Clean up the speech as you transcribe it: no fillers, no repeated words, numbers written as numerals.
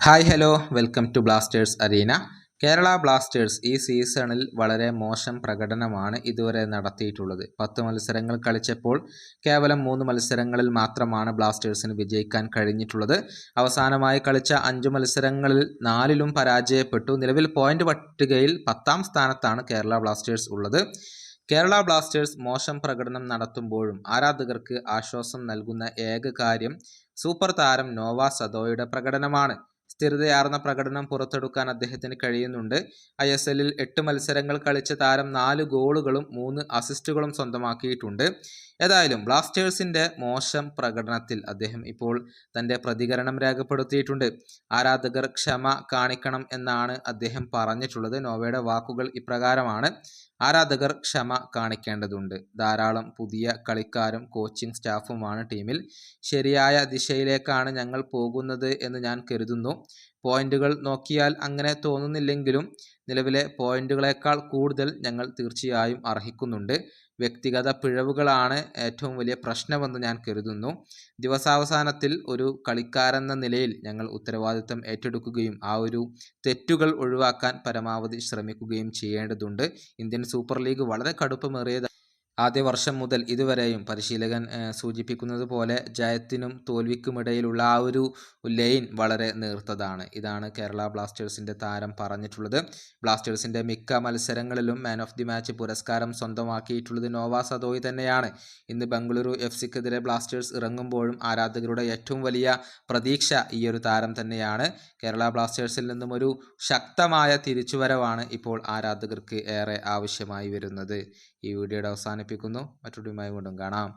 Hi hello welcome to Blasters arena. Kerala Blasters ഈ സീസണിൽ വളരെ മോശം പ്രകടനമാണ് ഇതുവരെ നടത്തിയിട്ടുള്ളത്. 10 മത്സരങ്ങൾ കളിച്ചപ്പോൾ കേവലം 3 മത്സരങ്ങളിൽ മാത്രമാണ് ബ്ലാസ്റ്റേഴ്സിന് വിജയിക്കാൻ കഴിഞ്ഞിട്ടുള്ളത്. അവസാനമായി കളിച്ച 5 മത്സരങ്ങളിൽ 4ലും പരാജയപ്പെട്ടു. നിലവിൽ പോയിന്റ് പട്ടികയിൽ 10ാം സ്ഥാനത്താണ് കേരള ബ്ലാസ്റ്റേഴ്സ് ഉള്ളത്. കേരള ബ്ലാസ്റ്റേഴ്സ് മോശം പ്രകടനം നടത്തുമ്പോഴും ആരാധകർക്ക് ആശ്വാസം നൽകുന്ന ഏക കാര്യം സൂപ്പർ താരം നോവ സദോയുടെ പ്രകടനമാണ്. സ്ഥിരതയാർന്ന പ്രകടനം പുറത്തെടുക്കാൻ അദ്ദേഹത്തിന് കഴിയുന്നുണ്ട്. ISLൽ 8 മത്സരങ്ങൾ കളിച്ച താരം 4 ഗോളുകളും 3 അസിസ്റ്റുകളും സ്വന്തമാക്കിയിട്ടുണ്ട്. ഏതായാലും ബ്ലാസ്റ്റേഴ്സിന്റെ മോശം പ്രകടനത്തിൽ അദ്ദേഹം ഇപ്പോൾ തന്റെ പ്രതികരണം രേഖപ്പെടുത്തിയിട്ടുണ്ട്. ആരാധകർ ക്ഷമ കാണിക്കണം എന്നാണ് അദ്ദേഹം പറഞ്ഞിട്ടുള്ളത്. നോവയുടെ വാക്കുകൾ ഇപ്രകാരമാണ്: ആരാധകർ ക്ഷമ കാണിക്കേണ്ടതുണ്ട്. ധാരാളം പുതിയ കളിക്കാരും കോച്ചിങ് സ്റ്റാഫുമാണ് ടീമിൽ. ശരിയായ ദിശയിലേക്കാണ് ഞങ്ങൾ പോകുന്നത് എന്ന് ഞാൻ കരുതുന്നു. പോയിന്റുകൾ നോക്കിയാൽ അങ്ങനെ തോന്നുന്നില്ലെങ്കിലും നിലവിലെ പോയിന്റുകളേക്കാൾ കൂടുതൽ ഞങ്ങൾ തീർച്ചയായും അർഹിക്കുന്നുണ്ട്. വ്യക്തിഗത പിഴവുകളാണ് ഏറ്റവും വലിയ പ്രശ്നമെന്ന് ഞാൻ കരുതുന്നു. ദിവസാവസാനത്തിൽ ഒരു കളിക്കാരെന്ന നിലയിൽ ഞങ്ങൾ ഉത്തരവാദിത്തം ഏറ്റെടുക്കുകയും ആ ഒരു തെറ്റുകൾ ഒഴിവാക്കാൻ പരമാവധി ശ്രമിക്കുകയും ചെയ്യേണ്ടതുണ്ട്. ഇന്ത്യൻ സൂപ്പർ ലീഗ് വളരെ കടുപ്പമേറിയത് ആദ്യ വർഷം മുതൽ ഇതുവരെയും പരിശീലകൻ സൂചിപ്പിക്കുന്നത് പോലെ ജയത്തിനും തോൽവിക്കുമിടയിലുള്ള ആ ഒരു ലൈൻ വളരെ നേർത്തതാണ്. ഇതാണ് കേരള ബ്ലാസ്റ്റേഴ്സിൻ്റെ താരം പറഞ്ഞിട്ടുള്ളത്. ബ്ലാസ്റ്റേഴ്സിൻ്റെ മിക്ക മത്സരങ്ങളിലും മാൻ ഓഫ് ദി മാച്ച് പുരസ്കാരം സ്വന്തമാക്കിയിട്ടുള്ളത് നോവ സദോയ് തന്നെയാണ്. ഇന്ന് ബംഗളൂരു FCക്കെതിരെ ബ്ലാസ്റ്റേഴ്സ് ഇറങ്ങുമ്പോഴും ആരാധകരുടെ ഏറ്റവും വലിയ പ്രതീക്ഷ ഈ ഒരു താരം തന്നെയാണ്. കേരള ബ്ലാസ്റ്റേഴ്സിൽ നിന്നും ഒരു ശക്തമായ തിരിച്ചുവരവാണ് ഇപ്പോൾ ആരാധകർക്ക് ഏറെ ആവശ്യമായി വരുന്നത്. ഈ വീഡിയോയുടെ അവസാനിപ്പിക്കുന്നു. മറ്റൊരു വീഡിയോയുമായി വീണ്ടും കാണാം.